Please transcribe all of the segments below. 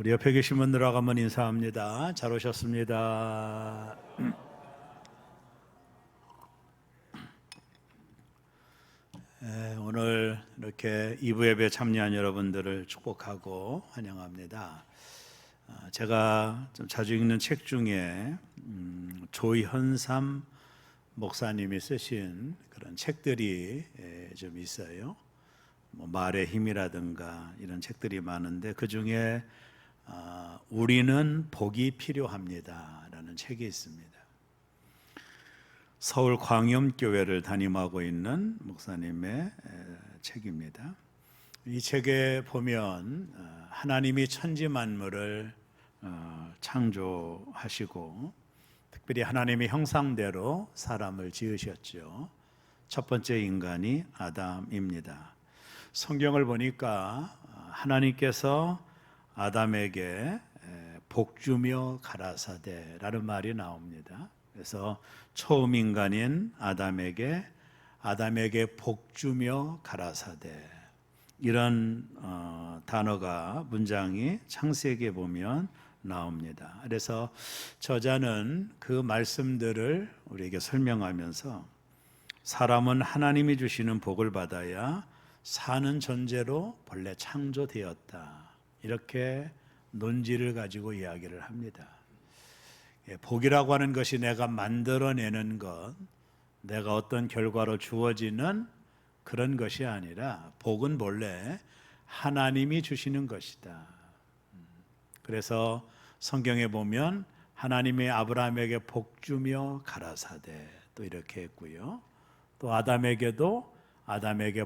우리 옆에 계신 분들하고 한번 인사합니다. 잘 오셨습니다. 오늘 이렇게 2부 예배 참여한 여러분들을 축복하고 환영합니다. 제가 좀 자주 읽는 책 중에 조현삼 목사님이 쓰신 그런 책들이 좀 있어요. 말의 힘이라든가 이런 책들이 많은데 그 중에 우리는 복이 필요합니다 라는 책이 있습니다. 서울 광염교회를 담임하고 있는 목사님의 책입니다. 이 책에 보면 하나님이 천지 만물을 창조하시고 특별히 하나님의 형상대로 사람을 지으셨죠. 첫 번째 인간이 아담입니다. 성경을 보니까 하나님께서 아담에게 복주며 가라사대라는 말이 나옵니다. 그래서 처음 인간인 아담에게 복주며 가라사대 이런 단어가 문장이 창세기에 보면 나옵니다. 그래서 저자는 그 말씀들을 우리에게 설명하면서 사람은 하나님이 주시는 복을 받아야 사는 존재로 본래 창조되었다. 이렇게 논지를 가지고 이야기를 합니다. 복이라고 하는 것이 내가 만들어내는 것, 내가 어떤 결과로 주어지는 그런 것이 아니라 복은 본래 하나님이 주시는 것이다. 그래서 성경에 보면 하나님이 아브라함에게 복주며 가라사대 또 이렇게 했고요. 또 아담에게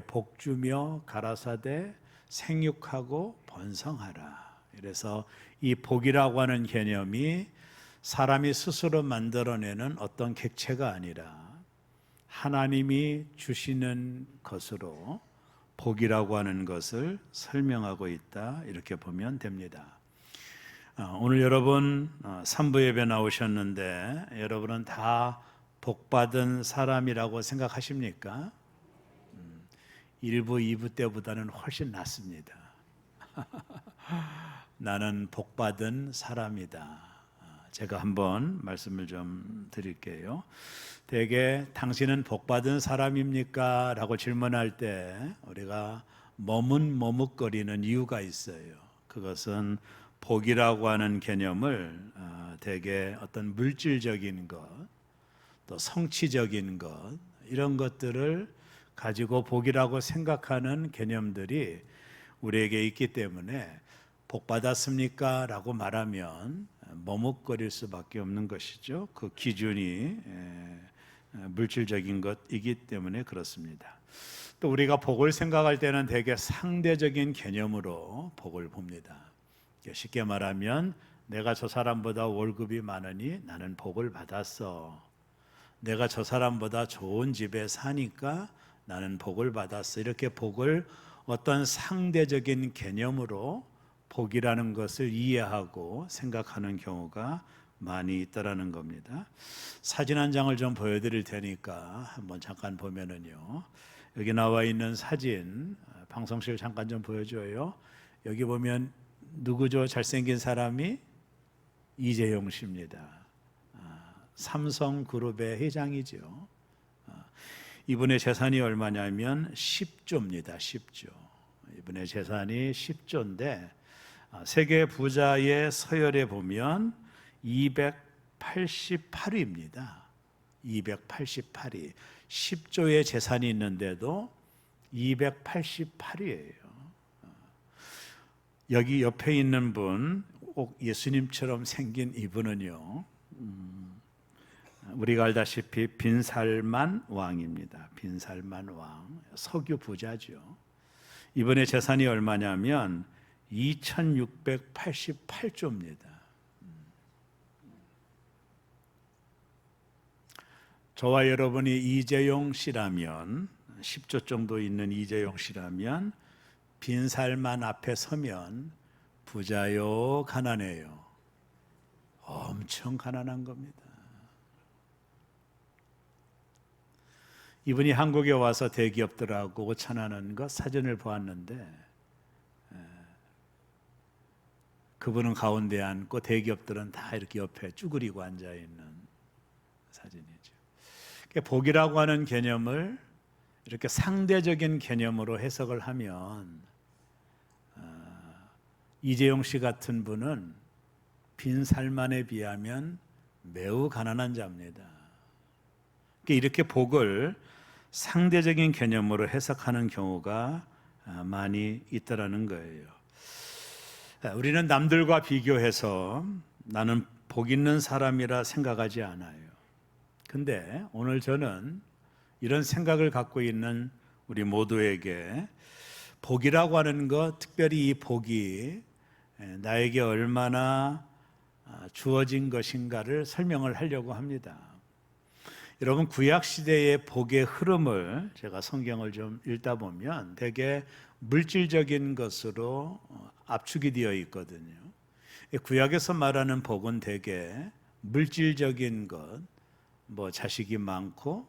복주며 가라사대 생육하고 번성하라. 그래서 이 복이라고 하는 개념이 사람이 스스로 만들어내는 어떤 객체가 아니라 하나님이 주시는 것으로 복이라고 하는 것을 설명하고 있다. 이렇게 보면 됩니다. 오늘 여러분 3부 예배 나오셨는데 여러분은 다 복받은 사람이라고 생각하십니까? 1부, 2부 때보다는 훨씬 낫습니다. 나는 복받은 사람이다. 제가 한번 말씀을 좀 드릴게요. 대개 당신은 복받은 사람입니까? 라고 질문할 때 우리가 머뭇머뭇거리는 이유가 있어요. 그것은 복이라고 하는 개념을 대개 어떤 물질적인 것, 또 성취적인 것 이런 것들을 가지고 복이라고 생각하는 개념들이 우리에게 있기 때문에 복 받았습니까? 라고 말하면 머뭇거릴 수밖에 없는 것이죠. 그 기준이 물질적인 것이기 때문에 그렇습니다. 또 우리가 복을 생각할 때는 되게 상대적인 개념으로 복을 봅니다. 쉽게 말하면 내가 저 사람보다 월급이 많으니 나는 복을 받았어. 내가 저 사람보다 좋은 집에 사니까 나는 복을 받았어. 이렇게 복을 어떤 상대적인 개념으로 복이라는 것을 이해하고 생각하는 경우가 많이 있다라는 겁니다. 사진 한 장을 좀 보여드릴 테니까 한번 잠깐 보면은요. 여기 나와 있는 사진 방송실 잠깐 좀 보여줘요. 여기 보면 누구죠? 잘생긴 사람이 이재용 씨입니다. 삼성그룹의 회장이죠. 이분의 재산이 얼마냐면 10조입니다. 10조. 이분의 재산이 10조인데 세계 부자의 서열에 보면 288위입니다. 288위. 10조의 재산이 있는데도 288위예요. 여기 옆에 있는 분, 꼭 예수님처럼 생긴 이분은요. 우리가 알다시피 빈살만 왕입니다. 빈살만 왕, 석유 부자죠. 이분의 재산이 얼마냐면 2688조입니다. 저와 여러분이 이재용 씨라면 10조 정도 있는 이재용 씨라면 빈살만 앞에 서면 부자요 가난해요? 엄청 가난한 겁니다. 이분이 한국에 와서 대기업들하고 오찬하는 것 사진을 보았는데 그 그분은 가운데 앉고 대기업들은 다 이렇게 옆에 쭈그리고 앉아 있는 사진이죠. 복이라고 하는 개념을 이렇게 상대적인 개념으로 해석을 하면 이재용 씨 같은 분은 빈 살만에 비하면 매우 가난한 자입니다. 이렇게 복을 상대적인 개념으로 해석하는 경우가 많이 있더라는 거예요. 우리는 남들과 비교해서 나는 복 있는 사람이라 생각하지 않아요. 근데 오늘 저는 이런 생각을 갖고 있는 우리 모두에게 복이라고 하는 것, 특별히 이 복이 나에게 얼마나 주어진 것인가를 설명을 하려고 합니다. 여러분, 구약 시대의 복의 흐름을 제가 성경을 좀 읽다 보면 되게 물질적인 것으로 압축이 되어 있거든요. 구약에서 말하는 복은 되게 물질적인 것, 뭐 자식이 많고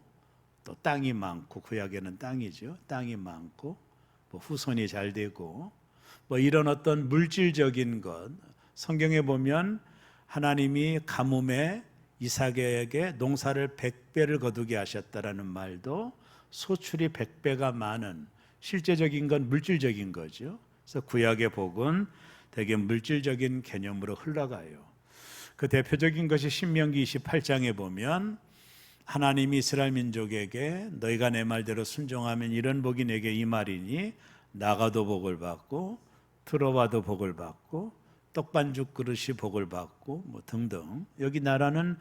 또 땅이 많고, 구약에는 땅이죠. 땅이 많고 뭐 후손이 잘 되고 뭐 이런 어떤 물질적인 것, 성경에 보면 하나님이 가뭄에 이삭에게 농사를 100배를 거두게 하셨다라는 말도 소출이 100배가 많은 실제적인 건 물질적인 거죠. 그래서 구약의 복은 되게 물질적인 개념으로 흘러가요. 그 대표적인 것이 신명기 28장에 보면 하나님이 이스라엘 민족에게 너희가 내 말대로 순종하면 이런 복이 내게 임하리니 나가도 복을 받고 들어와도 복을 받고 떡반죽 그릇이 복을 받고 뭐 등등. 여기 나오는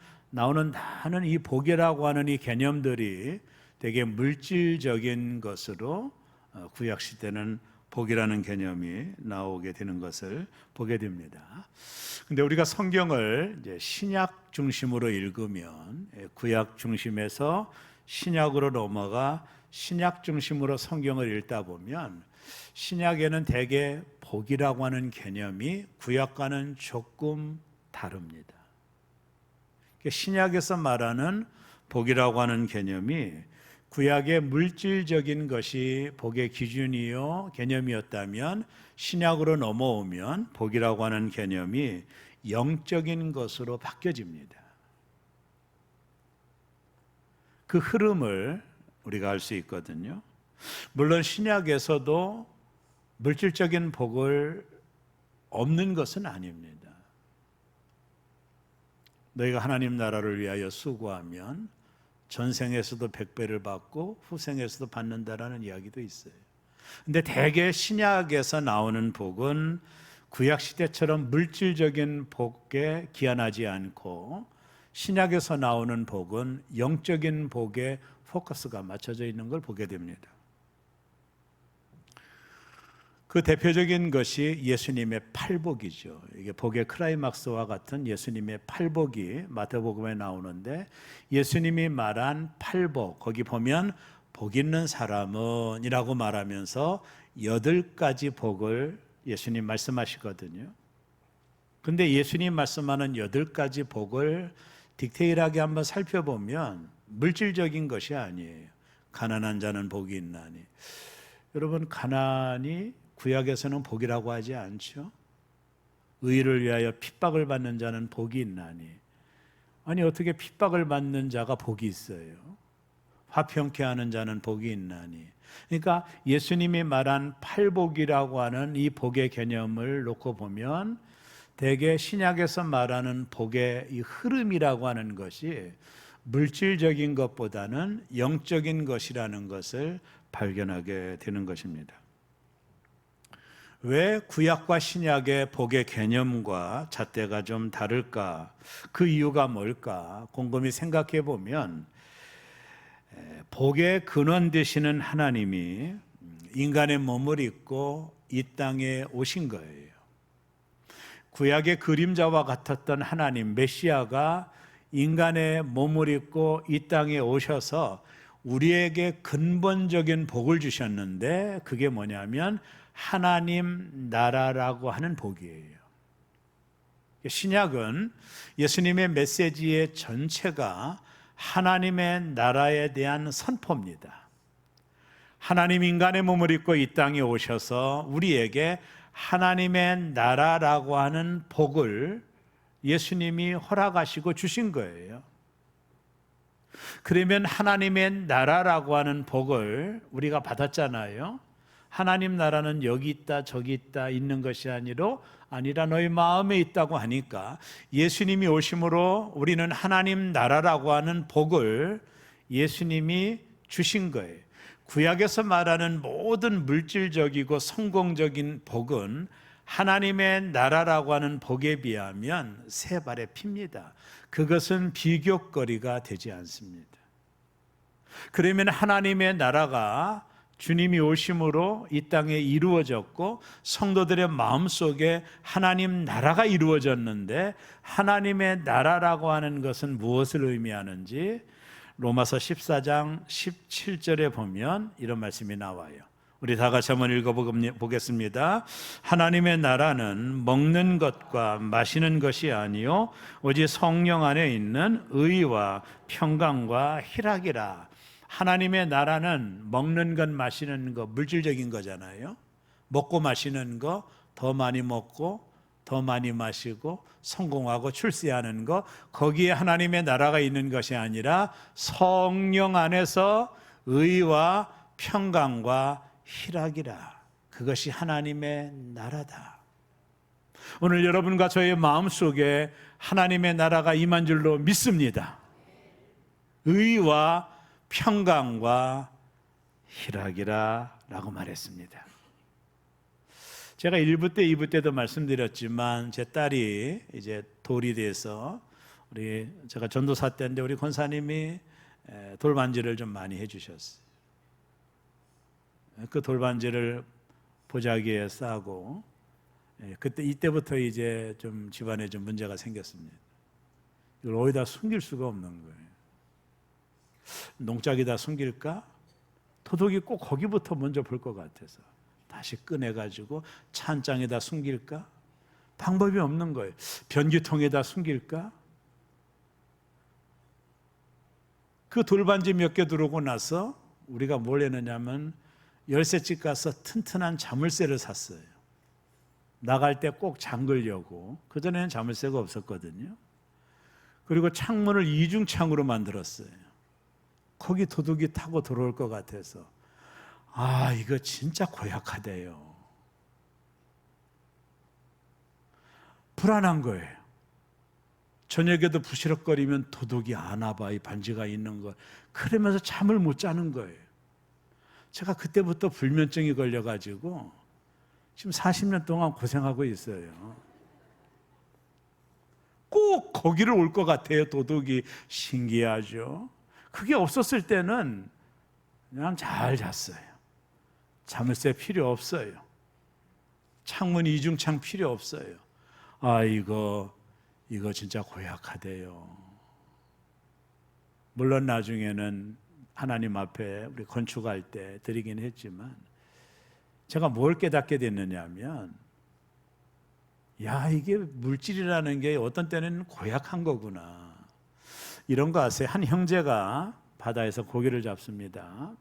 이 복이라고 하는 이 개념들이 되게 물질적인 것으로 구약 시대는 복이라는 개념이 나오게 되는 것을 보게 됩니다. 근데 우리가 성경을 이제 신약 중심으로 읽으면 구약 중심에서 신약으로 넘어가 신약 중심으로 성경을 읽다 보면 신약에는 대개 복이라고 하는 개념이 구약과는 조금 다릅니다. 신약에서 말하는 복이라고 하는 개념이 구약의 물질적인 것이 복의 기준이요 개념이었다면 신약으로 넘어오면 복이라고 하는 개념이 영적인 것으로 바뀌어집니다. 그 흐름을 우리가 알 수 있거든요. 물론 신약에서도 물질적인 복을 없는 것은 아닙니다. 너희가 하나님 나라를 위하여 수고하면 전생에서도 100배를 받고 후생에서도 받는다라는 이야기도 있어요. 근데 대개 신약에서 나오는 복은 구약 시대처럼 물질적인 복에 기한하지 않고 신약에서 나오는 복은 영적인 복에 포커스가 맞춰져 있는 걸 보게 됩니다. 그 대표적인 것이 예수님의 팔복이죠. 이게 복의 클라이막스와 같은 예수님의 팔복이 마태복음에 나오는데 예수님이 말한 팔복, 거기 보면 복 있는 사람은 이라고 말하면서 8가지 복을 예수님 말씀하시거든요. 근데 예수님 말씀하는 8가지 복을 디테일하게 한번 살펴보면 물질적인 것이 아니에요. 가난한 자는 복이 있나니. 여러분, 가난이 구약에서는 복이라고 하지 않죠. 의를 위하여 핍박을 받는 자는 복이 있나니. 아니, 어떻게 핍박을 받는 자가 복이 있어요? 화평케 하는 자는 복이 있나니. 그러니까 예수님이 말한 팔복이라고 하는 이 복의 개념을 놓고 보면 대개 신약에서 말하는 복의 이 흐름이라고 하는 것이 물질적인 것보다는 영적인 것이라는 것을 발견하게 되는 것입니다. 왜 구약과 신약의 복의 개념과 잣대가 좀 다를까? 그 이유가 뭘까? 곰곰이 생각해 보면 복의 근원 되시는 하나님이 인간의 몸을 입고 이 땅에 오신 거예요. 구약의 그림자와 같았던 하나님 메시아가 인간의 몸을 입고 이 땅에 오셔서 우리에게 근본적인 복을 주셨는데 그게 뭐냐면 하나님 나라라고 하는 복이에요. 신약은 예수님의 메시지의 전체가 하나님의 나라에 대한 선포입니다. 하나님 인간의 몸을 입고 이 땅에 오셔서 우리에게 하나님의 나라라고 하는 복을 예수님이 허락하시고 주신 거예요. 그러면 하나님의 나라라고 하는 복을 우리가 받았잖아요. 하나님 나라는 여기 있다 저기 있다 있는 것이 아니라 너희 마음에 있다고 하니까 예수님이 오심으로 우리는 하나님 나라라고 하는 복을 예수님이 주신 거예요. 구약에서 말하는 모든 물질적이고 성공적인 복은 하나님의 나라라고 하는 복에 비하면 세 발의 피입니다. 그것은 비교거리가 되지 않습니다. 그러면 하나님의 나라가 주님이 오심으로 이 땅에 이루어졌고 성도들의 마음속에 하나님 나라가 이루어졌는데 하나님의 나라라고 하는 것은 무엇을 의미하는지 로마서 14장 17절에 보면 이런 말씀이 나와요. 우리 다 같이 한번 읽어보겠습니다. 하나님의 나라는 먹는 것과 마시는 것이 아니요 오직 성령 안에 있는 의와 평강과 희락이라. 하나님의 나라는 먹는 것 마시는 것 물질적인 거잖아요. 먹고 마시는 거 더 많이 먹고 더 많이 마시고 성공하고 출세하는 것, 거기에 하나님의 나라가 있는 것이 아니라 성령 안에서 의와 평강과 희락이라. 그것이 하나님의 나라다. 오늘 여러분과 저의 마음속에 하나님의 나라가 임한 줄로 믿습니다. 의와 평강과 희락이라 라고 말했습니다. 제가 1부 때 2부 때도 말씀드렸지만 제 딸이 이제 돌이 돼서 제가 전도사 때인데 우리 권사님이 돌반지를 좀 많이 해주셨어요. 그 돌반지를 보자기에 싸고 이때부터 이제 좀 집안에 좀 문제가 생겼습니다. 이걸 어디다 숨길 수가 없는 거예요. 농짝에다 숨길까? 도둑이 꼭 거기부터 먼저 볼 것 같아서 다시 꺼내가지고 찬장에다 숨길까? 방법이 없는 거예요. 변기통에다 숨길까? 그 돌반지 몇 개 들어오고 나서 우리가 뭘 했느냐면 열쇠집 가서 튼튼한 자물쇠를 샀어요. 나갈 때 꼭 잠그려고. 그전에는 자물쇠가 없었거든요. 그리고 창문을 이중창으로 만들었어요. 거기 도둑이 타고 들어올 것 같아서 이거 진짜 고약하대요. 불안한 거예요. 저녁에도 부시럭거리면 도둑이 아나 봐, 이 반지가 있는 걸. 그러면서 잠을 못 자는 거예요. 제가 그때부터 불면증이 걸려가지고 지금 40년 동안 고생하고 있어요. 꼭 거기를 올 것 같아요, 도둑이. 신기하죠? 그게 없었을 때는 그냥 잘 잤어요. 자물쇠 필요 없어요. 창문 이중창 필요 없어요. 이거 진짜 고약하대요. 물론 나중에는 하나님 앞에 우리 건축할 때 드리긴 했지만 제가 뭘 깨닫게 됐느냐면 이게 물질이라는 게 어떤 때는 고약한 거구나. 이런 거 아세요? 한 형제가 바다에서 고기를 잡습니다.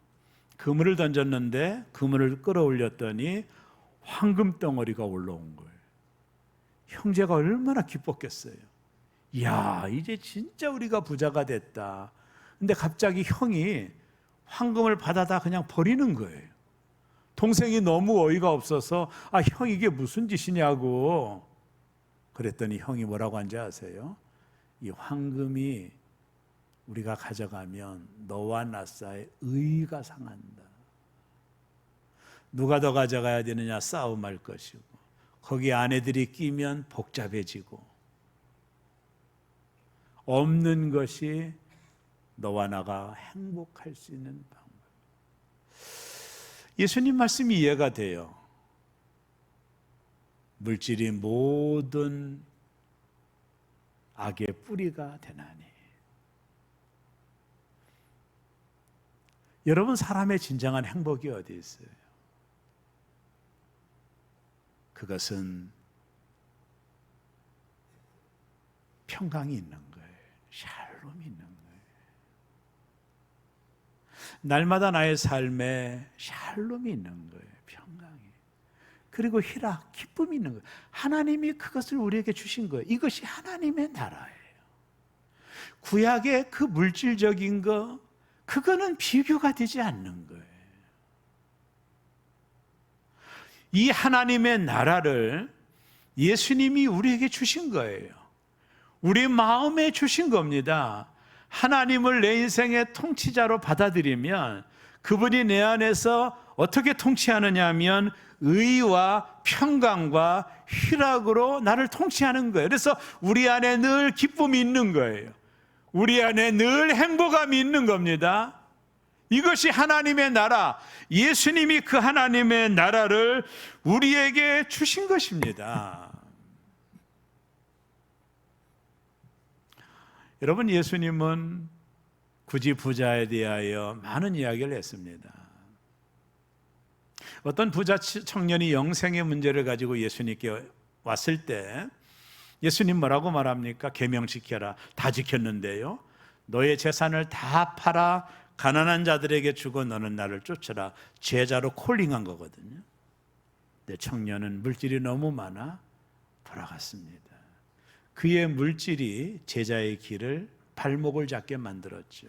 그물을 던졌는데 그물을 끌어올렸더니 황금 덩어리가 올라온 거예요. 형제가 얼마나 기뻤겠어요. 이제 진짜 우리가 부자가 됐다. 근데 갑자기 형이 황금을 받아다 그냥 버리는 거예요. 동생이 너무 어이가 없어서 형 이게 무슨 짓이냐고. 그랬더니 형이 뭐라고 한지 아세요? 이 황금이 우리가 가져가면 너와 나 사이에 의가 상한다. 누가 더 가져가야 되느냐 싸움할 것이고 거기 아내들이 끼면 복잡해지고 없는 것이 너와 나가 행복할 수 있는 방법. 예수님 말씀이 이해가 돼요. 물질이 모든 악의 뿌리가 되나니. 여러분, 사람의 진정한 행복이 어디 있어요? 그것은 평강이 있는 거예요. 샬롬이 있는 거예요. 날마다 나의 삶에 샬롬이 있는 거예요. 평강이. 그리고 희락, 기쁨이 있는 거예요. 하나님이 그것을 우리에게 주신 거예요. 이것이 하나님의 나라예요. 구약의 그 물질적인 거, 그거는 비교가 되지 않는 거예요. 이 하나님의 나라를 예수님이 우리에게 주신 거예요. 우리 마음에 주신 겁니다. 하나님을 내 인생의 통치자로 받아들이면 그분이 내 안에서 어떻게 통치하느냐 하면 의와 평강과 희락으로 나를 통치하는 거예요. 그래서 우리 안에 늘 기쁨이 있는 거예요. 우리 안에 늘 행복감이 있는 겁니다. 이것이 하나님의 나라, 예수님이 그 하나님의 나라를 우리에게 주신 것입니다. 여러분, 예수님은 굳이 부자에 대하여 많은 이야기를 했습니다. 어떤 부자 청년이 영생의 문제를 가지고 예수님께 왔을 때 예수님 뭐라고 말합니까? 계명 지켜라. 다 지켰는데요, 너의 재산을 다 팔아 가난한 자들에게 주고 너는 나를 쫓아라. 제자로 콜링한 거거든요. 근데 청년은 물질이 너무 많아 돌아갔습니다. 그의 물질이 제자의 길을 발목을 잡게 만들었죠.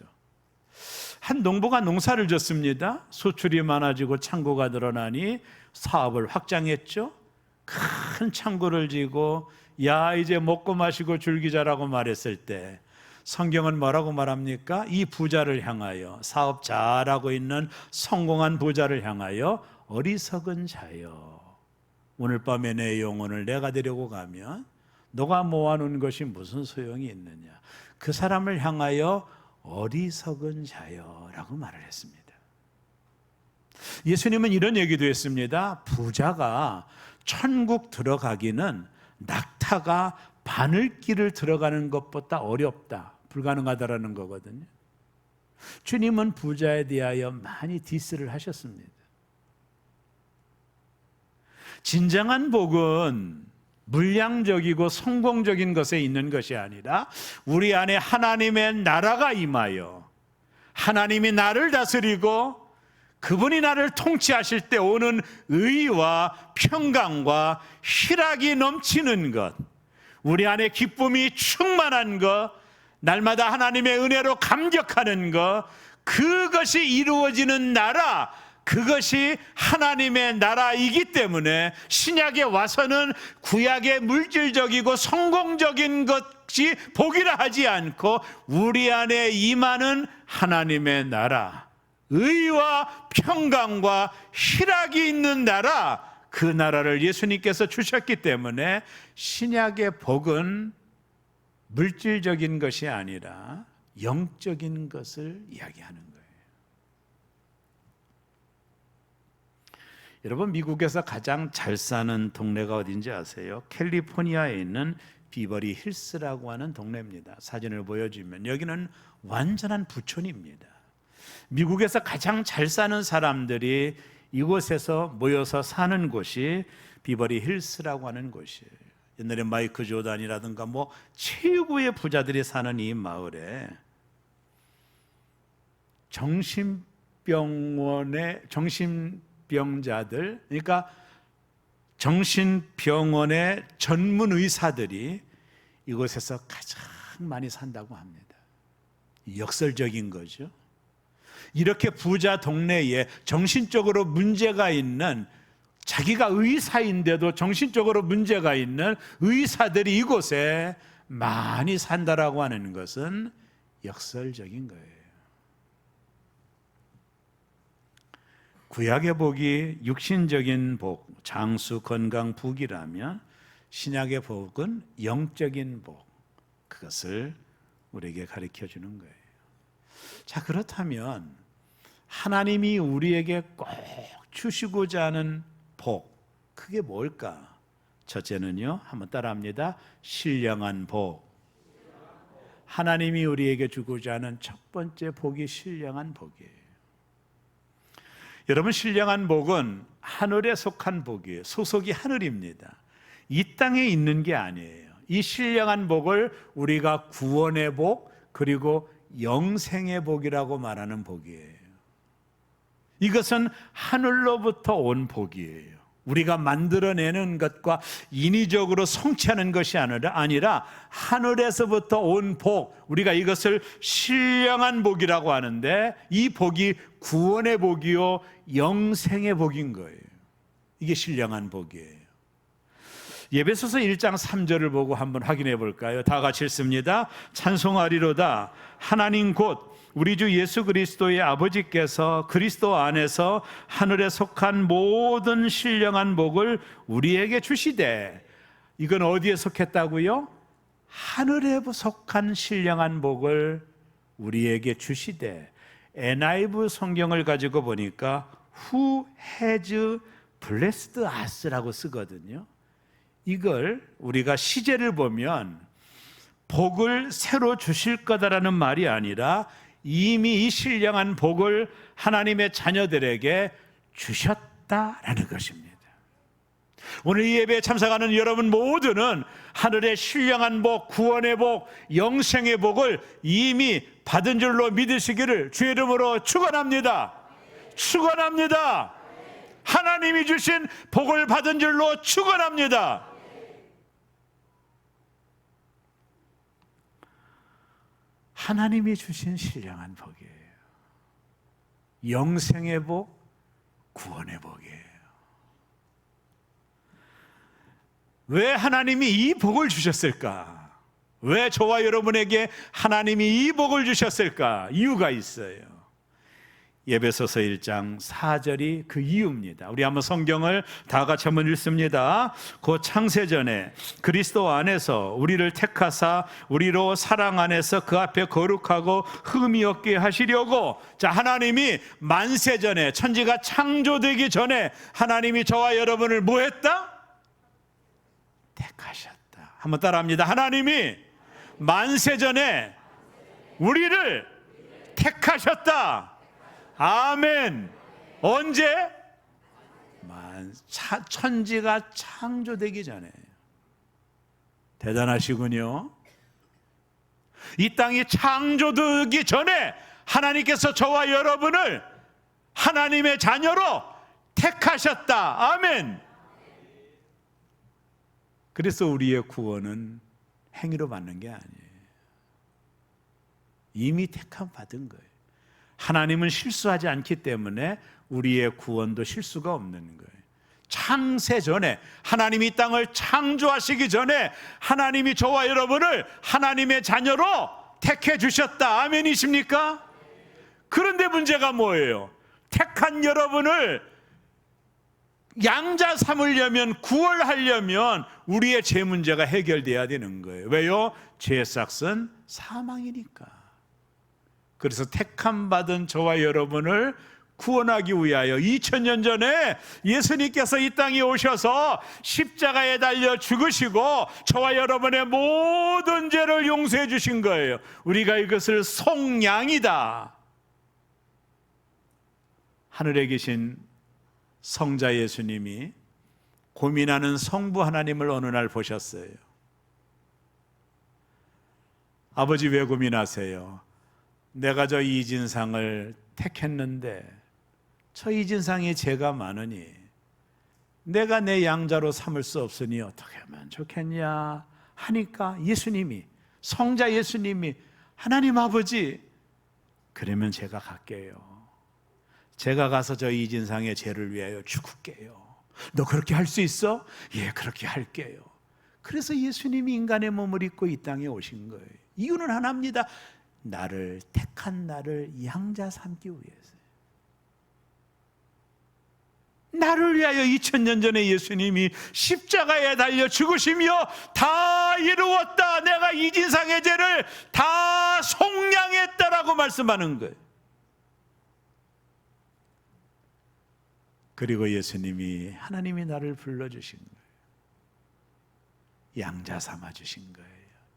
한 농부가 농사를 졌습니다. 소출이 많아지고 창고가 늘어나니 사업을 확장했죠. 큰 창고를 지고 야, 이제 먹고 마시고 줄기자라고 말했을 때 성경은 뭐라고 말합니까? 이 부자를 향하여, 사업 잘하고 있는 성공한 부자를 향하여 어리석은 자여, 오늘 밤에 내 영혼을 내가 데리고 가면 너가 모아놓은 것이 무슨 소용이 있느냐. 그 사람을 향하여 어리석은 자여라고 말을 했습니다. 예수님은 이런 얘기도 했습니다. 부자가 천국 들어가기는 낙타가 바늘길을 들어가는 것보다 어렵다, 불가능하다라는 거거든요. 주님은 부자에 대하여 많이 디스를 하셨습니다. 진정한 복은 물량적이고 성공적인 것에 있는 것이 아니라 우리 안에 하나님의 나라가 임하여 하나님이 나를 다스리고 그분이 나를 통치하실 때 오는 의와 평강과 희락이 넘치는 것, 우리 안에 기쁨이 충만한 것, 날마다 하나님의 은혜로 감격하는 것, 그것이 이루어지는 나라, 그것이 하나님의 나라이기 때문에 신약에 와서는 구약의 물질적이고 성공적인 것이 복이라 하지 않고 우리 안에 임하는 하나님의 나라, 의와 평강과 희락이 있는 나라, 그 나라를 예수님께서 주셨기 때문에 신약의 복은 물질적인 것이 아니라 영적인 것을 이야기하는 거예요. 여러분, 미국에서 가장 잘 사는 동네가 어딘지 아세요? 캘리포니아에 있는 비버리 힐스라고 하는 동네입니다. 사진을 보여주면 여기는 완전한 부촌입니다. 미국에서 가장 잘 사는 사람들이 이곳에서 모여서 사는 곳이 비버리 힐스라고 하는 곳이에요. 옛날에 마이크 조단이라든가 최고의 부자들이 사는 이 마을에 정신병자들, 그러니까 정신병원의 전문 의사들이 이곳에서 가장 많이 산다고 합니다. 역설적인 거죠. 이렇게 부자 동네에 정신적으로 문제가 있는, 자기가 의사인데도 정신적으로 문제가 있는 의사들이 이곳에 많이 산다라고 하는 것은 역설적인 거예요. 구약의 복이 육신적인 복, 장수, 건강, 부귀라면 신약의 복은 영적인 복, 그것을 우리에게 가르쳐 주는 거예요. 자, 그렇다면 하나님이 우리에게 꼭 주시고자 하는 복, 그게 뭘까? 첫째는요, 한번 따라합니다. 신령한 복. 하나님이 우리에게 주고자 하는 첫 번째 복이 신령한 복이에요. 여러분, 신령한 복은 하늘에 속한 복이에요. 소속이 하늘입니다. 이 땅에 있는 게 아니에요. 이 신령한 복을 우리가 구원의 복, 그리고 영생의 복이라고 말하는 복이에요. 이것은 하늘로부터 온 복이에요. 우리가 만들어내는 것과 인위적으로 성취하는 것이 아니라 하늘에서부터 온 복, 우리가 이것을 신령한 복이라고 하는데, 이 복이 구원의 복이요 영생의 복인 거예요. 이게 신령한 복이에요. 에베소서 1장 3절을 보고 한번 확인해 볼까요? 다 같이 읽습니다. 찬송하리로다 하나님 곧 우리 주 예수 그리스도의 아버지께서 그리스도 안에서 하늘에 속한 모든 신령한 복을 우리에게 주시되. 이건 어디에 속했다고요? 하늘에 속한 신령한 복을 우리에게 주시되. NIV 성경을 가지고 보니까 Who has blessed us라고 쓰거든요. 이걸 우리가 시제를 보면 복을 새로 주실 거다라는 말이 아니라 이미 이 신령한 복을 하나님의 자녀들에게 주셨다라는 것입니다. 오늘 이 예배에 참석하는 여러분 모두는 하늘의 신령한 복, 구원의 복, 영생의 복을 이미 받은 줄로 믿으시기를 주의 이름으로 축원합니다. 축원합니다. 하나님이 주신 복을 받은 줄로 축원합니다. 하나님이 주신 신령한 복이에요. 영생의 복, 구원의 복이에요. 왜 하나님이 이 복을 주셨을까? 왜 저와 여러분에게 하나님이 이 복을 주셨을까? 이유가 있어요. 에베소서 1장 4절이 그 이유입니다. 우리 한번 성경을 다 같이 한번 읽습니다. 곧 창세전에 그리스도 안에서 우리를 택하사 우리로 사랑 안에서 그 앞에 거룩하고 흠이 없게 하시려고. 자, 하나님이 만세전에, 천지가 창조되기 전에 하나님이 저와 여러분을 뭐 했다? 택하셨다. 한번 따라합니다. 하나님이 만세전에 우리를 택하셨다. 아멘. 언제? 천지가 창조되기 전에. 대단하시군요. 이 땅이 창조되기 전에 하나님께서 저와 여러분을 하나님의 자녀로 택하셨다. 아멘. 그래서 우리의 구원은 행위로 받는 게 아니에요. 이미 택함 받은 거예요. 하나님은 실수하지 않기 때문에 우리의 구원도 실수가 없는 거예요. 창세 전에, 하나님이 이 땅을 창조하시기 전에 하나님이 저와 여러분을 하나님의 자녀로 택해 주셨다. 아멘이십니까? 그런데 문제가 뭐예요? 택한 여러분을 양자 삼으려면, 구원하려면 우리의 죄 문제가 해결돼야 되는 거예요. 왜요? 죄의 삭은 사망이니까. 그래서 택함 받은 저와 여러분을 구원하기 위하여 2000년 전에 예수님께서 이 땅에 오셔서 십자가에 달려 죽으시고 저와 여러분의 모든 죄를 용서해 주신 거예요. 우리가 이것을 속량이다. 하늘에 계신 성자 예수님이 고민하는 성부 하나님을 어느 날 보셨어요. 아버지, 왜 고민하세요? 내가 저 이진상을 택했는데 저 이진상이 죄가 많으니 내가 내 양자로 삼을 수 없으니 어떻게 하면 좋겠냐 하니까 예수님이, 성자 예수님이, 하나님 아버지, 그러면 제가 갈게요. 제가 가서 저 이진상의 죄를 위하여 죽을게요. 너 그렇게 할 수 있어? 예, 그렇게 할게요. 그래서 예수님이 인간의 몸을 입고 이 땅에 오신 거예요. 이유는 하나입니다. 나를 택한 나를 양자 삼기 위해서. 나를 위하여 2000년 전에 예수님이 십자가에 달려 죽으시며 다 이루었다. 내가 이진상의 죄를 다 속량했다라고 말씀하는 거예요. 그리고 예수님이, 하나님이 나를 불러주신 거예요. 양자 삼아주신 거예요.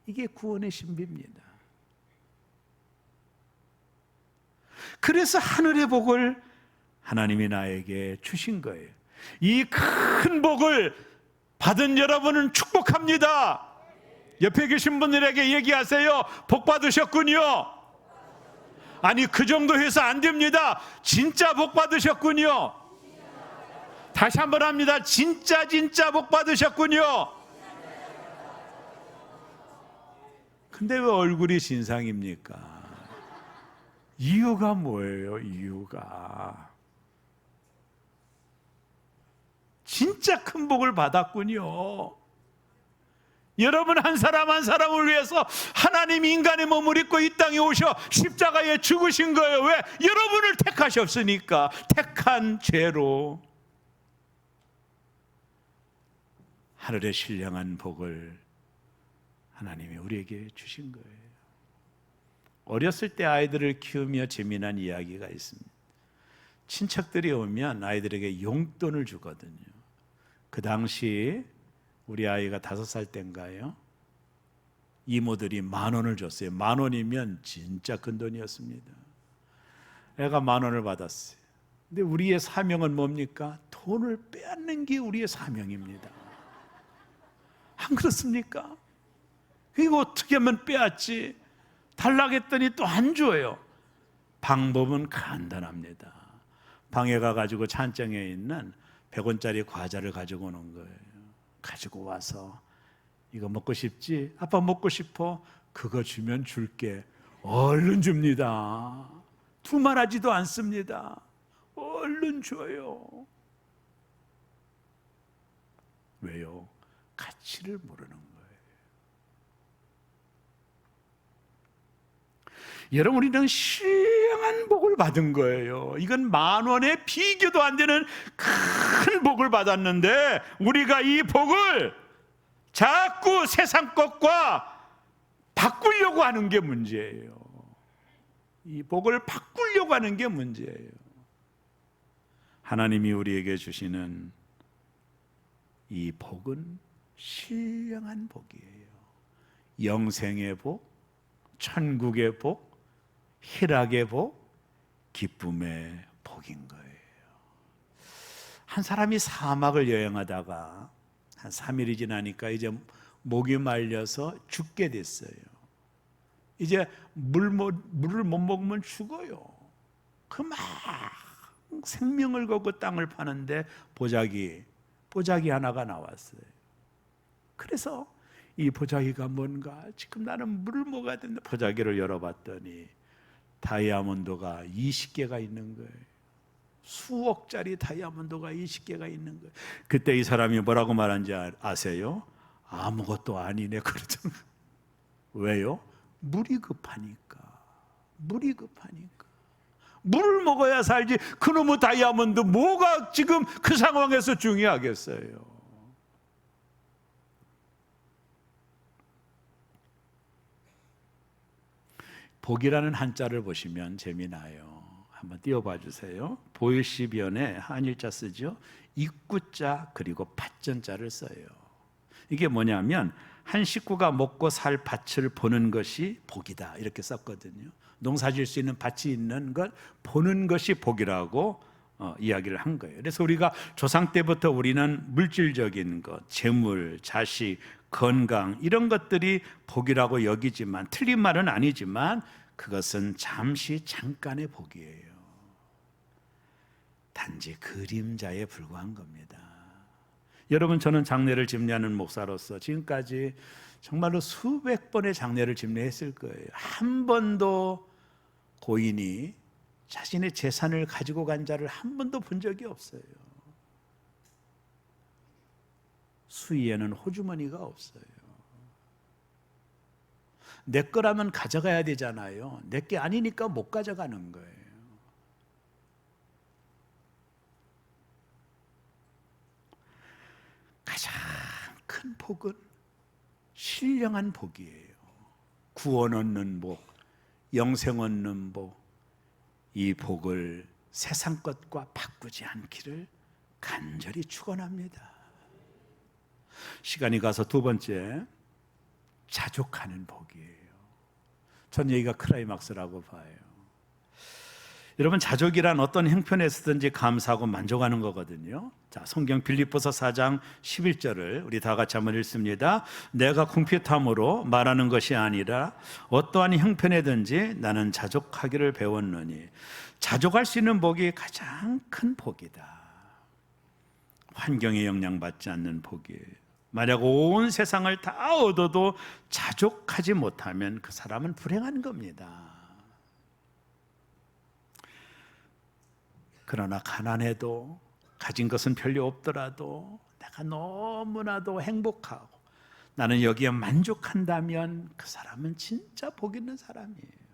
이게 구원의 신비입니다. 그래서 하늘의 복을 하나님이 나에게 주신 거예요. 이 큰 복을 받은 여러분은 축복합니다. 옆에 계신 분들에게 얘기하세요. 복 받으셨군요. 아니, 그 정도 해서 안 됩니다. 진짜 복 받으셨군요. 다시 한번 합니다. 진짜 복 받으셨군요. 근데 왜 얼굴이 진상입니까? 이유가 뭐예요? 이유가 진짜 큰 복을 받았군요. 여러분 한 사람 한 사람을 위해서 하나님 인간의 몸을 입고 이 땅에 오셔 십자가에 죽으신 거예요. 왜? 여러분을 택하셨으니까. 택한 죄로 하늘의 신령한 복을 하나님이 우리에게 주신 거예요. 어렸을 때 아이들을 키우며 재미난 이야기가 있습니다. 친척들이 오면 아이들에게 용돈을 주거든요. 그 당시 우리 아이가 5살 때인가요? 이모들이 10,000원을 줬어요. 10,000원이면 진짜 큰 돈이었습니다. 애가 10,000원을 받았어요. 근데 우리의 사명은 뭡니까? 돈을 빼앗는 게 우리의 사명입니다. 안 그렇습니까? 이거 어떻게 하면 빼앗지? 달라고 했더니 또 안 줘요. 방법은 간단합니다. 방에 가가지고 찬장에 있는 100원짜리 과자를 가지고 오는 거예요. 가지고 와서 이거 먹고 싶지? 아빠 먹고 싶어? 그거 주면 줄게. 얼른 줍니다. 두말하지도 않습니다. 얼른 줘요. 왜요? 가치를 모르는 거예요. 여러분, 우리는 신령한 복을 받은 거예요. 이건 10,000원의 비교도 안 되는 큰 복을 받았는데 우리가 이 복을 자꾸 세상 것과 바꾸려고 하는 게 문제예요. 이 복을 바꾸려고 하는 게 문제예요. 하나님이 우리에게 주시는 이 복은 신령한 복이에요. 영생의 복, 천국의 복, 희락의 복, 기쁨의 복인 거예요. 한 사람이 사막을 여행하다가 한 3일이 지나니까 이제 목이 말려서 죽게 됐어요. 이제 물을 못 먹으면 죽어요. 그 막 생명을 걸고 땅을 파는데 보자기 하나가 나왔어요. 그래서 이 보자기가 뭔가, 지금 나는 물을 먹어야 된다. 보자기를 열어봤더니 다이아몬드가 20개가 있는 거예요. 수억짜리 다이아몬드가 20개가 있는 거예요. 그때 이 사람이 뭐라고 말한지 아세요? 아무것도 아니네 그러잖아요. 왜요? 물이 급하니까. 물을 먹어야 살지 그놈의 다이아몬드 뭐가 지금 그 상황에서 중요하겠어요. 복이라는 한자를 보시면 재미나요. 한번 띄워봐 주세요. 보일시변에 한일자 쓰죠. 입구자 그리고 밭전자를 써요. 이게 뭐냐면 한 식구가 먹고 살 밭을 보는 것이 복이다 이렇게 썼거든요. 농사 지을 수 있는 밭이 있는 것 보는 것이 복이라고 이야기를 한 거예요. 그래서 우리가 조상 때부터 우리는 물질적인 것, 재물, 자식, 건강 이런 것들이 복이라고 여기지만, 틀린 말은 아니지만 그것은 잠깐의 복이에요. 단지 그림자에 불과한 겁니다. 여러분, 저는 장례를 집례하는 목사로서 지금까지 정말로 수백 번의 장례를 집례했을 거예요. 한 번도 고인이 자신의 재산을 가지고 간 자를 한 번도 본 적이 없어요. 수의에는 호주머니가 없어요. 내 거라면 가져가야 되잖아요. 내 게 아니니까 못 가져가는 거예요. 가장 큰 복은 신령한 복이에요. 구원 얻는 복, 영생 얻는 복, 이 복을 세상 것과 바꾸지 않기를 간절히 축원합니다. 시간이 가서 두 번째, 자족하는 복이에요. 전 여기가 크라이막스라고 봐요. 여러분, 자족이란 어떤 형편에서든지 감사하고 만족하는 거거든요. 자, 성경 빌립보서 4장 11절을 우리 다 같이 한번 읽습니다. 내가 궁핍함으로 말하는 것이 아니라 어떠한 형편에든지 나는 자족하기를 배웠노니. 자족할 수 있는 복이 가장 큰 복이다. 환경에 영향받지 않는 복이에요. 만약 온 세상을 다 얻어도 자족하지 못하면 그 사람은 불행한 겁니다. 그러나 가난해도 가진 것은 별로 없더라도 내가 너무나도 행복하고 나는 여기에 만족한다면 그 사람은 진짜 복 있는 사람이에요.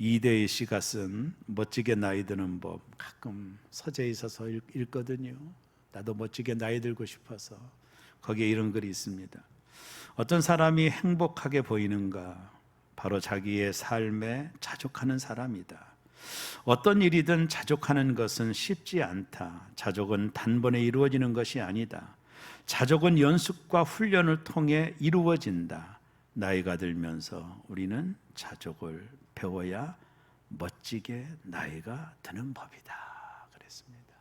이대희 씨가 쓴 멋지게 나이 드는 법 가끔 서재에 있어서 읽거든요. 나도 멋지게 나이 들고 싶어서. 거기에 이런 글이 있습니다. 어떤 사람이 행복하게 보이는가? 바로 자기의 삶에 자족하는 사람이다. 어떤 일이든 자족하는 것은 쉽지 않다. 자족은 단번에 이루어지는 것이 아니다. 자족은 연습과 훈련을 통해 이루어진다. 나이가 들면서 우리는 자족을 배워야 멋지게 나이가 드는 법이다. 그랬습니다.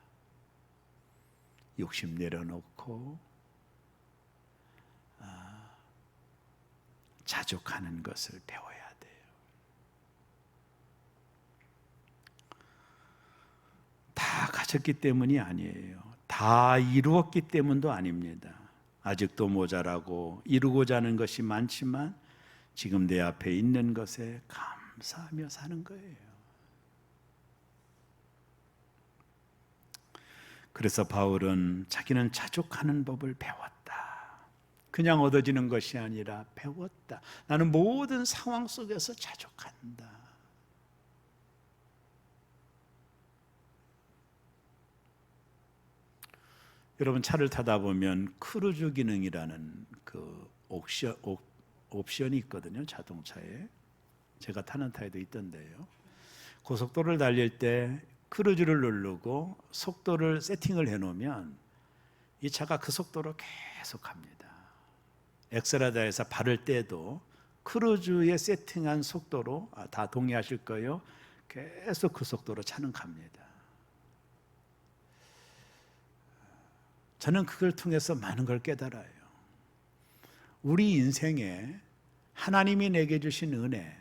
욕심 내려놓고 자족하는 것을 배워야 돼요. 다 가졌기 때문이 아니에요. 다 이루었기 때문도 아닙니다. 아직도 모자라고 이루고자 하는 것이 많지만 지금 내 앞에 있는 것에 감사하며 사는 거예요. 그래서 바울은 자기는 자족하는 법을 배웠다. 그냥 얻어지는 것이 아니라 배웠다. 나는 모든 상황 속에서 자족한다. 여러분 차를 타다 보면 크루즈 기능이라는 그 옵션이 있거든요. 자동차에. 제가 타는 차에도 있던데요. 고속도로를 달릴 때 크루즈를 누르고 속도를 세팅을 해놓으면 이 차가 그 속도로 계속 갑니다. 엑셀레터에서 발을 떼도 크루즈에 세팅한 속도로 다 동의하실 거예요. 계속 그 속도로 차는 갑니다. 저는 그걸 통해서 많은 걸 깨달아요. 우리 인생에 하나님이 내게 주신 은혜,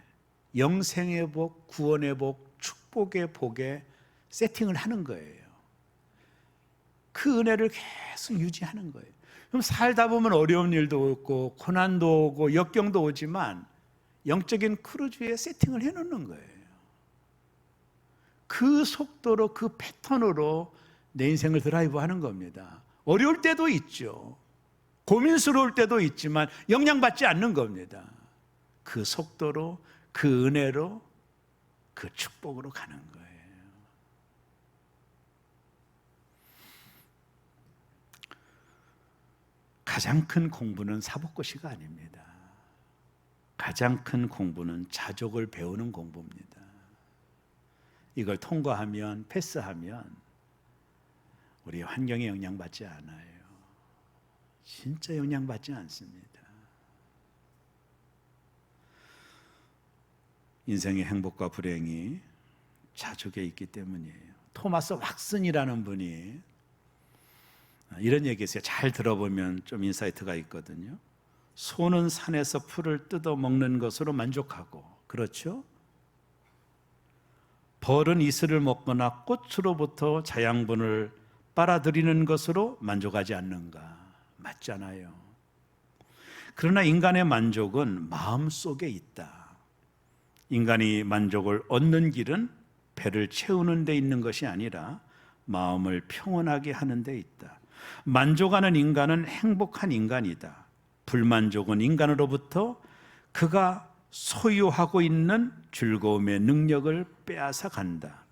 영생의 복, 구원의 복, 축복의 복에 세팅을 하는 거예요. 그 은혜를 계속 유지하는 거예요. 그럼 살다 보면 어려운 일도 오고 고난도 오고 역경도 오지만 영적인 크루즈에 세팅을 해놓는 거예요. 그 속도로 그 패턴으로 내 인생을 드라이브하는 겁니다. 어려울 때도 있죠. 고민스러울 때도 있지만 영향받지 않는 겁니다. 그 속도로 그 은혜로 그 축복으로 가는 거예요. 가장 큰 공부는 사법고시가 아닙니다. 가장 큰 공부는 자족을 배우는 공부입니다. 이걸 통과하면, 패스하면 우리 환경에 영향받지 않아요. 진짜 영향받지 않습니다. 인생의 행복과 불행이 자족에 있기 때문이에요. 토마스 왁슨이라는 분이 이런 얘기했어요. 잘 들어보면 좀 인사이트가 있거든요. 소는 산에서 풀을 뜯어 먹는 것으로 만족하고, 그렇죠? 벌은 이슬을 먹거나 꽃으로부터 자양분을 빨아들이는 것으로 만족하지 않는가? 맞잖아요. 그러나 인간의 만족은 마음속에 있다. 인간이 만족을 얻는 길은 배를 채우는 데 있는 것이 아니라 마음을 평온하게 하는 데 있다. 만족하는 인간은 행복한 인간이다. 불만족은 인간으로부터 그가 소유하고 있는 즐거움의 능력을 빼앗아 간다.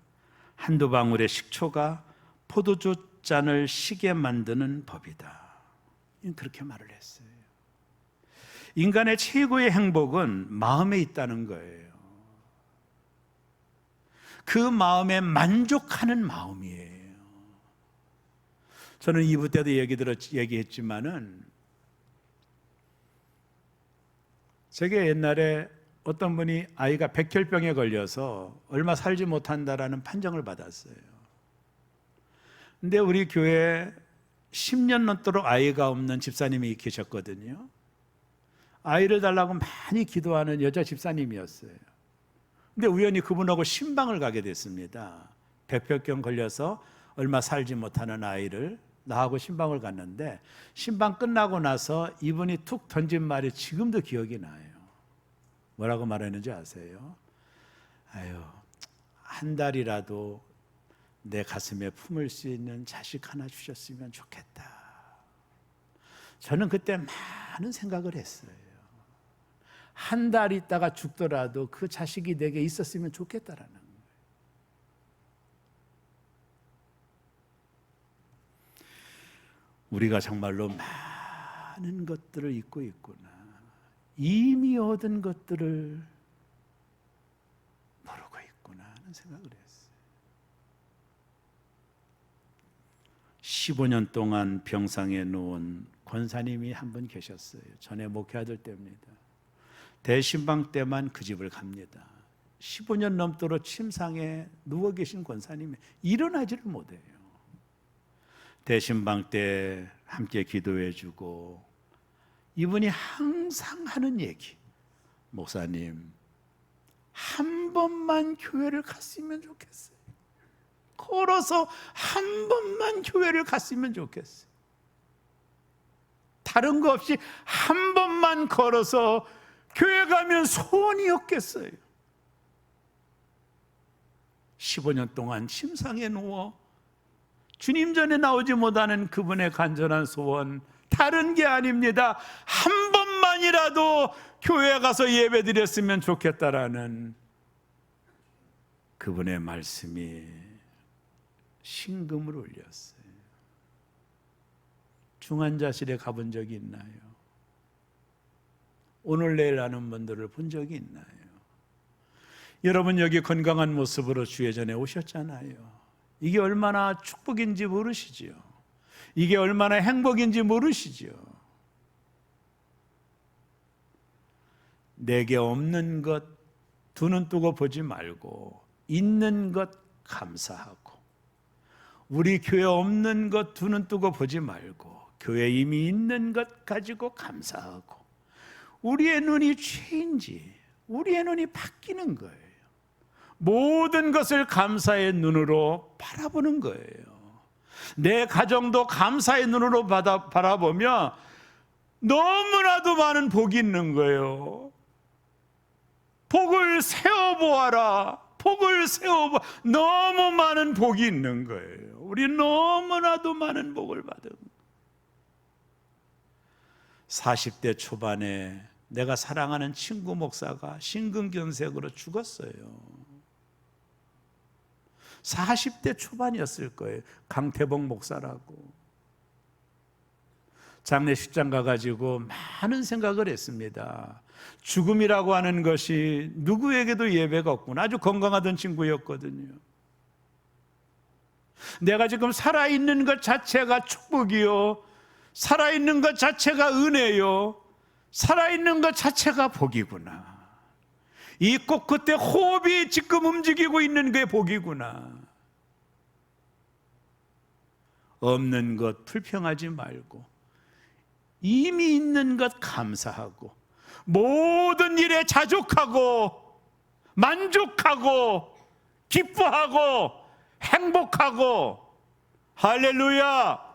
한두 방울의 식초가 포도주 잔을 시게 만드는 법이다. 그렇게 말을 했어요. 인간의 최고의 행복은 마음에 있다는 거예요. 그 마음에 만족하는 마음이에요. 저는 2부 때도 얘기했지만은 제게 옛날에 어떤 분이 아이가 백혈병에 걸려서 얼마 살지 못한다라는 판정을 받았어요. 근데 우리 교회에 10년 넘도록 아이가 없는 집사님이 계셨거든요. 아이를 달라고 많이 기도하는 여자 집사님이었어요. 근데 우연히 그분하고 신방을 가게 됐습니다. 백혈병 걸려서 얼마 살지 못하는 아이를 나하고 신방을 갔는데, 신방 끝나고 나서 이분이 툭 던진 말이 지금도 기억이 나요. 뭐라고 말했는지 아세요? 아유, 한 달이라도 내 가슴에 품을 수 있는 자식 하나 주셨으면 좋겠다. 저는 그때 많은 생각을 했어요. 한 달 있다가 죽더라도 그 자식이 내게 있었으면 좋겠다라는 거예요. 우리가 정말로 많은 것들을 잊고 있구나. 이미 얻은 것들을 모르고 있구나 하는 생각을 했어요. 15년 동안 병상에 누운 권사님이 한 분 계셨어요. 전에 목회하던 때입니다. 대신방 때만 그 집을 갑니다. 15년 넘도록 침상에 누워 계신 권사님이 일어나지를 못해요. 대신방 때 함께 기도해 주고, 이분이 항상 하는 얘기, 목사님 한 번만 교회를 갔으면 좋겠어요. 걸어서 한 번만 교회를 갔으면 좋겠어요. 다른 거 없이 한 번만 걸어서 교회 가면 소원이 없겠어요. 15년 동안 침상에 누워 주님 전에 나오지 못하는 그분의 간절한 소원, 다른 게 아닙니다. 한 번만이라도 교회 가서 예배 드렸으면 좋겠다라는 그분의 말씀이 신금을 울렸어요. 중환자실에 가본 적이 있나요? 오늘 내일 하는 분들을 본 적이 있나요? 여러분 여기 건강한 모습으로 주의 전에 오셨잖아요. 이게 얼마나 축복인지 모르시죠? 이게 얼마나 행복인지 모르시죠? 내게 없는 것 두 눈 뜨고 보지 말고 있는 것 감사하고, 우리 교회 없는 것 두 눈 뜨고 보지 말고 교회 이미 있는 것 가지고 감사하고, 우리의 눈이 죄인지 우리의 눈이 바뀌는 거예요. 모든 것을 감사의 눈으로 바라보는 거예요. 내 가정도 감사의 눈으로 바라보면 너무나도 많은 복이 있는 거예요. 복을 세어보아라. 복을 세어보. 너무 많은 복이 있는 거예요. 우리 너무나도 많은 복을 받은 거예요. 40대 초반에 내가 사랑하는 친구 목사가 심근경색으로 죽었어요. 40대 초반이었을 거예요. 강태봉 목사라고. 장례식장 가가지고 많은 생각을 했습니다. 죽음이라고 하는 것이 누구에게도 예배가 없구나. 아주 건강하던 친구였거든요. 내가 지금 살아있는 것 자체가 축복이요, 살아있는 것 자체가 은혜요, 살아있는 것 자체가 복이구나. 이 코끝에 호흡이 지금 움직이고 있는 게 복이구나. 없는 것 불평하지 말고 이미 있는 것 감사하고, 모든 일에 자족하고 만족하고 기뻐하고 행복하고, 할렐루야.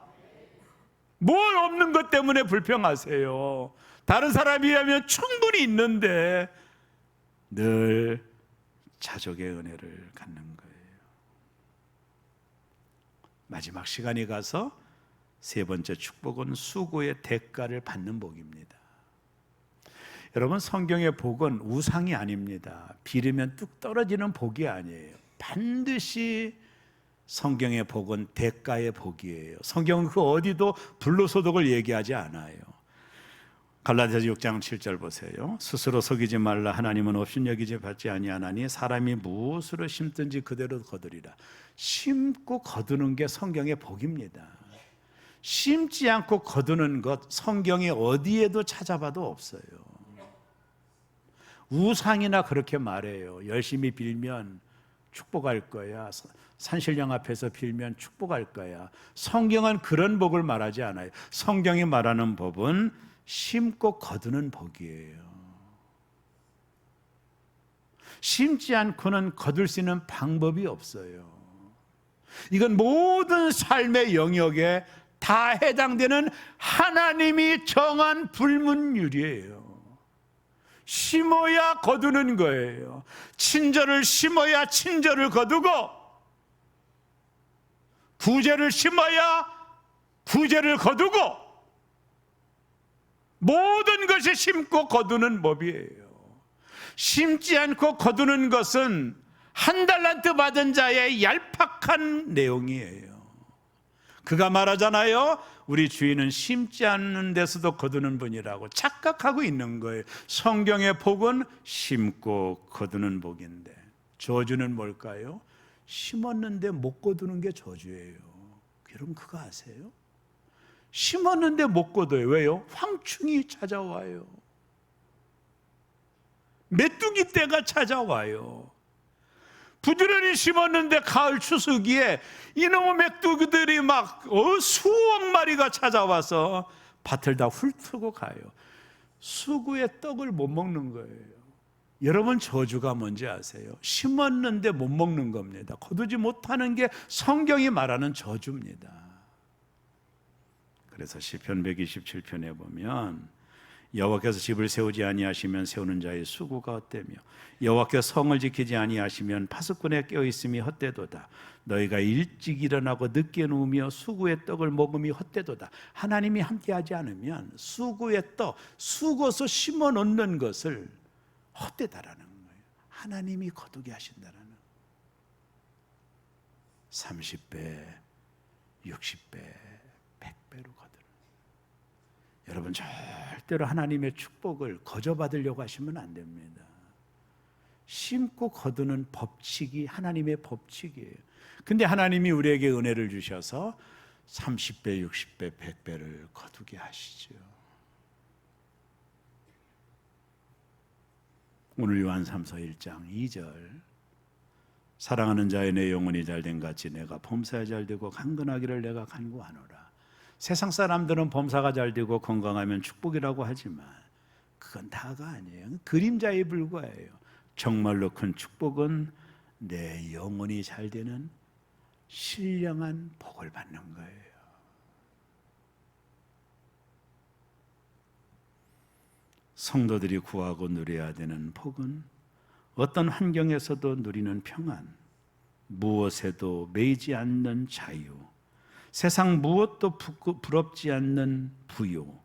뭘 없는 것 때문에 불평하세요? 다른 사람이라면 충분히 있는데 늘 자족의 은혜를 갖는 거예요. 마지막 시간이 가서 세 번째 축복은 수고의 대가를 받는 복입니다. 여러분, 성경의 복은 우상이 아닙니다. 비리면 뚝 떨어지는 복이 아니에요. 반드시 성경의 복은 대가의 복이에요. 성경은 그 어디도 불로소득을 얘기하지 않아요. 갈라디아서 6장 7절 보세요. 스스로 속이지 말라. 하나님은 업신여기지 받지 아니하나니 사람이 무엇으로 심든지 그대로 거두리라. 심고 거두는 게 성경의 복입니다. 심지 않고 거두는 것 성경에 어디에도 찾아봐도 없어요. 우상이나 그렇게 말해요. 열심히 빌면 축복할 거야. 산신령 앞에서 빌면 축복할 거야. 성경은 그런 복을 말하지 않아요. 성경이 말하는 법은 심고 거두는 복이에요. 심지 않고는 거둘 수 있는 방법이 없어요. 이건 모든 삶의 영역에 다 해당되는 하나님이 정한 불문율이에요. 심어야 거두는 거예요. 친절을 심어야 친절을 거두고, 구제를 심어야 구제를 거두고, 모든 것이 심고 거두는 법이에요. 심지 않고 거두는 것은 한 달란트 받은 자의 얄팍한 내용이에요. 그가 말하잖아요. 우리 주인은 심지 않는 데서도 거두는 분이라고 착각하고 있는 거예요. 성경의 복은 심고 거두는 복인데, 저주는 뭘까요? 심었는데 못 거두는 게 저주예요. 여러분 그거 아세요? 심었는데 못 거둬요. 왜요? 황충이 찾아와요. 메뚜기 떼가 찾아와요. 부지런히 심었는데 가을 추수기에 이놈의 메뚜기들이 막 수억 마리가 찾아와서 밭을 다 훑고 가요. 수구의 떡을 못 먹는 거예요. 여러분 저주가 뭔지 아세요? 심었는데 못 먹는 겁니다. 거두지 못하는 게 성경이 말하는 저주입니다. 그래서 시편 127편에 보면 여호와께서 집을 세우지 아니하시면 세우는 자의 수고가 헛되며 여호와께서 성을 지키지 아니하시면 파수꾼에 깨어있음이 헛되도다. 너희가 일찍 일어나고 늦게 누우며 수고의 떡을 먹음이 헛되도다. 하나님이 함께하지 않으면 수고의 떡, 수고서 심어 놓는 것을 헛되다라는 거예요. 하나님이 거두게 하신다는 30배, 60배, 100배로 거두는. 여러분 절대로 하나님의 축복을 거저받으려고 하시면 안 됩니다. 심고 거두는 법칙이 하나님의 법칙이에요. 근데 하나님이 우리에게 은혜를 주셔서 30배, 60배, 100배를 거두게 하시죠. 오늘 요한삼서 1장 2절, 사랑하는 자의 내 영혼이 잘된 같이 내가 범사에 잘되고 강건하기를 내가 간구하노라. 세상 사람들은 범사가 잘되고 건강하면 축복이라고 하지만 그건 다가 아니에요. 그림자에 불과해요. 정말로 큰 축복은 내 영혼이 잘되는 신령한 복을 받는 거예요. 성도들이 구하고 누려야 되는 복은 어떤 환경에서도 누리는 평안, 무엇에도 매이지 않는 자유, 세상 무엇도 부럽지 않는 부요,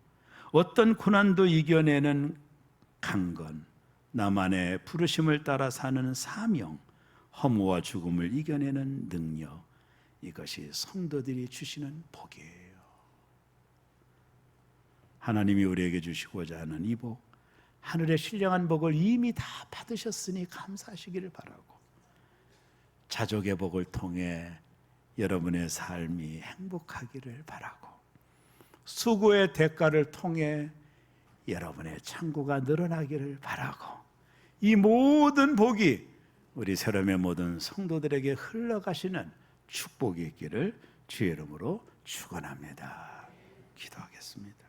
어떤 고난도 이겨내는 강건, 나만의 부르심을 따라 사는 사명, 허무와 죽음을 이겨내는 능력, 이것이 성도들이 주시는 복이에요. 하나님이 우리에게 주시고자 하는 이 복, 하늘의 신령한 복을 이미 다 받으셨으니 감사하시기를 바라고, 자족의 복을 통해 여러분의 삶이 행복하기를 바라고, 수고의 대가를 통해 여러분의 창고가 늘어나기를 바라고, 이 모든 복이 우리 새롬의 모든 성도들에게 흘러가시는 축복이 있기를 주의 이름으로 축원합니다. 기도하겠습니다.